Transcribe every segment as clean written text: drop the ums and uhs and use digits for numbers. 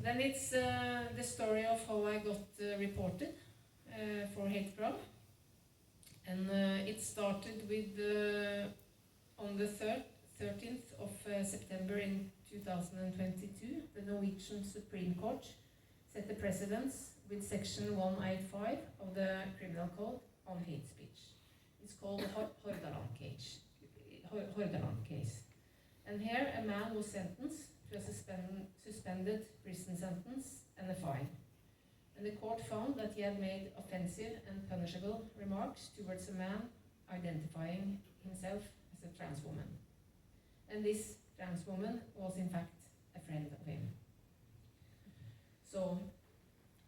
Then it's the story of how I got reported for hate crime. And it started with, on the 13th of September in 2022, the Norwegian Supreme Court set the precedence with section 185 of the Criminal Code on hate speech. It's called the Hordaland case. And here a man was sentenced to a suspended prison sentence and a fine. And the court found that he had made offensive and punishable remarks towards a man identifying himself as a trans woman. And this trans woman was in fact a friend of him. So,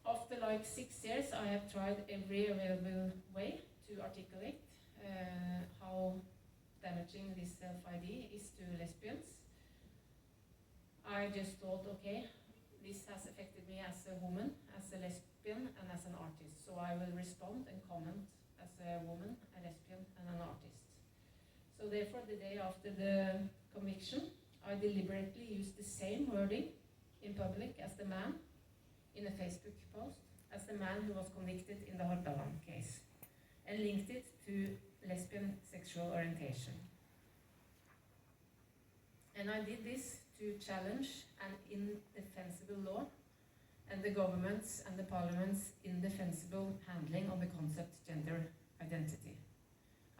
after like 6 years, I have tried every available way to articulate how damaging this self-ID is to lesbians. I just thought, okay, this has affected me as a woman, as a lesbian, and as an artist. So I will respond and comment as a woman, a lesbian, and an artist. So therefore, the day after the conviction, I deliberately used the same wording in public as the man in a Facebook post, as the man who was convicted in the Hordaland case, and linked it to lesbian sexual orientation. And I did this to challenge an indefensible law and the government's and the parliament's indefensible handling of the concept gender identity.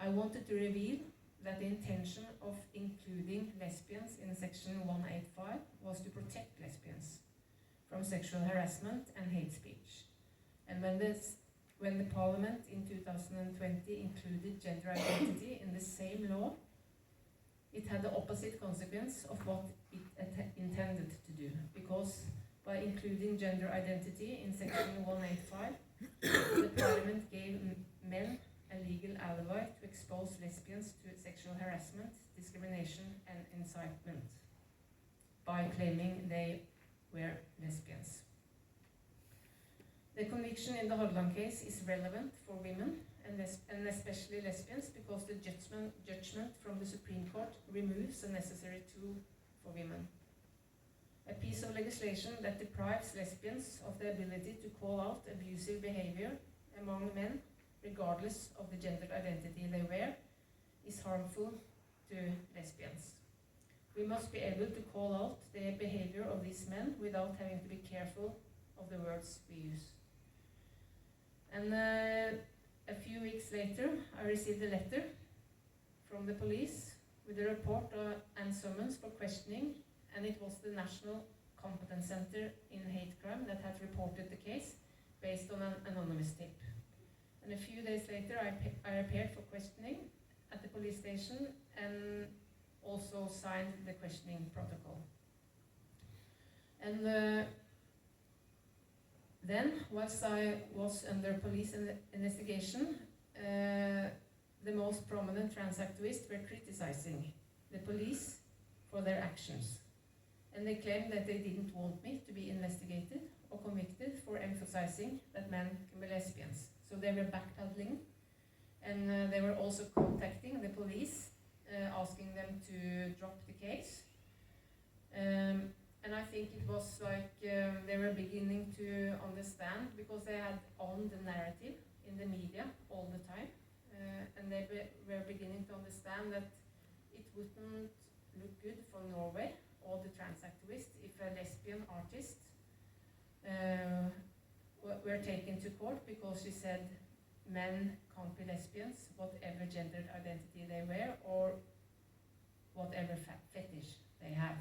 I wanted to reveal that the intention of including lesbians in section 185 was to protect lesbians from sexual harassment and hate speech. And when the parliament in 2020 included gender identity in the same law, it had the opposite consequence of what it intended to do, because by including gender identity in section 185, the parliament gave men a legal alibi to expose lesbians to sexual harassment, discrimination and incitement by claiming they were lesbians. The conviction in the Hordaland case is relevant for women and especially lesbians, because the judgment from the Supreme Court removes a necessary tool for women. A piece of legislation that deprives lesbians of the ability to call out abusive behavior among men, regardless of the gender identity they wear, is harmful to lesbians. We must be able to call out the behavior of these men without having to be careful of the words we use. And a few weeks later, I received a letter from the police with a report and summons for questioning, and it was the National Competence Center in Hate Crime that had reported the case based on an anonymous tip. And a few days later, I appeared for questioning at the police station and also signed the questioning protocol. And then, whilst I was under police investigation, the most prominent trans activists were criticizing the police for their actions. And they claimed that they didn't want me to be investigated or convicted for emphasizing that men can be lesbians. So they were backpedaling, and they were also contacting the police, asking them to drop the case. And I think it was like they were beginning to understand, because they had owned the narrative in the media all the time, and they were beginning to understand that it wouldn't look good for Norway or the trans activists if a lesbian artist were taken to court because she said men can't be lesbians, whatever gender identity they wear or whatever fetish they have.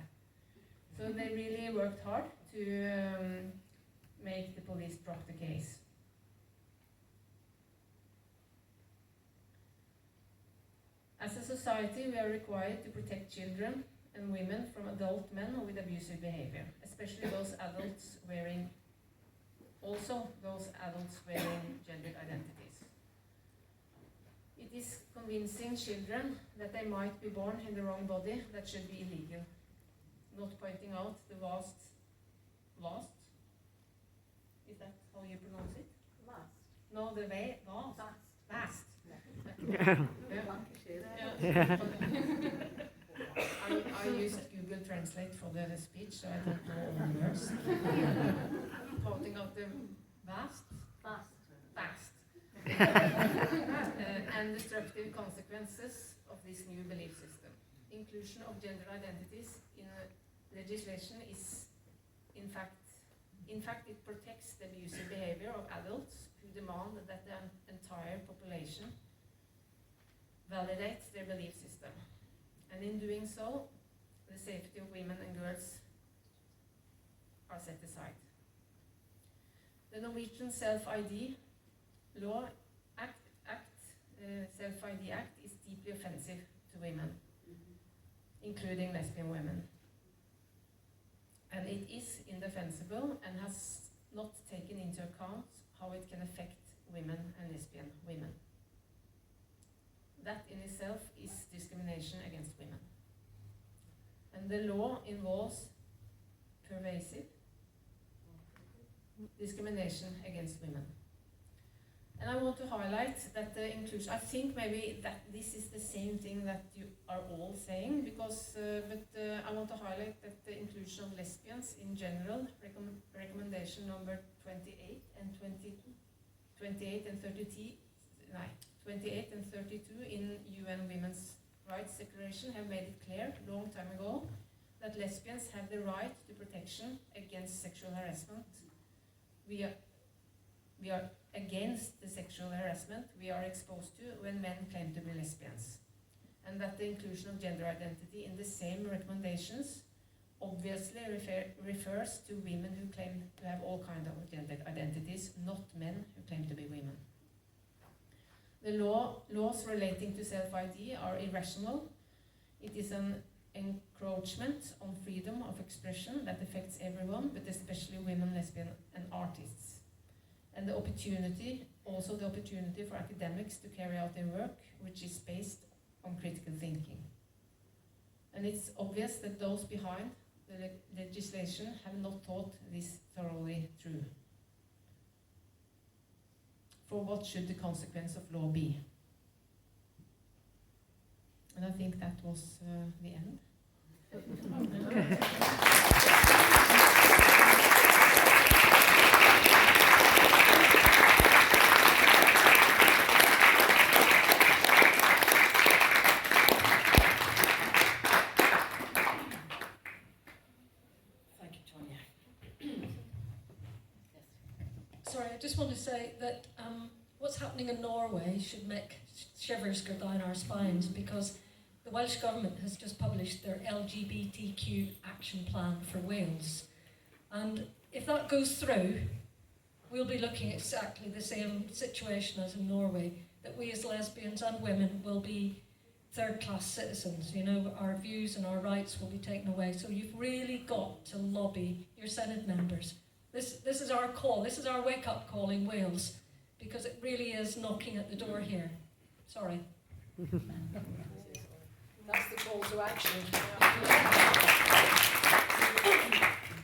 So they really worked hard to make the police drop the case. As a society, we are required to protect children and women from adult men with abusive behavior, especially those adults wearing gendered identities. It is convincing children that they might be born in the wrong body that should be illegal, not pointing out the vast, is that how you pronounce it? Vast. No, the way, vast. I used Google translate for the speech, so I don't know all the words. Quoting of the vast and destructive consequences of this new belief system. Inclusion of gender identities in legislation is, in fact, it protects the abusive behavior of adults who demand that the entire population validates their belief system. And in doing so, the safety of women and girls are set aside. The Norwegian Self-ID Law Self-ID Act is deeply offensive to women, including lesbian women. And it is indefensible and has not taken into account how it can affect women and lesbian women. That in itself is discrimination against women. And the law involves pervasive discrimination against women. And I want to highlight that the inclusion, I think maybe that this is the same thing that you are all saying, because, I want to highlight that the inclusion of lesbians in general, recommendation number 28 and 32 in UN Women's Rights Declaration have made it clear long time ago that lesbians have the right to protection against sexual harassment. We are against the sexual harassment we are exposed to when men claim to be lesbians, and that the inclusion of gender identity in the same recommendations obviously refers to women who claim to have all kinds of gender identities, not men who claim to be women. The laws relating to self-ID are irrational. It is an encroachment on freedom of expression that affects everyone, but especially women, lesbian, and artists. And the opportunity for academics to carry out their work, which is based on critical thinking. And it's obvious that those behind the legislation have not thought this thoroughly through. For what should the consequence of law be? And I think that was the end. Sorry, I just want to say that what's happening in Norway should make shivers go down our spines, because the Welsh Government has just published their LGBTQ action plan for Wales. And if that goes through, we'll be looking at exactly the same situation as in Norway, that we as lesbians and women will be third-class citizens. You know, our views and our rights will be taken away. So you've really got to lobby your Senate members. This is our call, this is our wake-up call in Wales, because it really is knocking at the door here. Sorry. That's the call to action.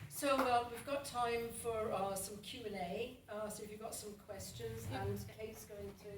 So we've got time for some Q&A, so if you've got some questions, and Kate's going to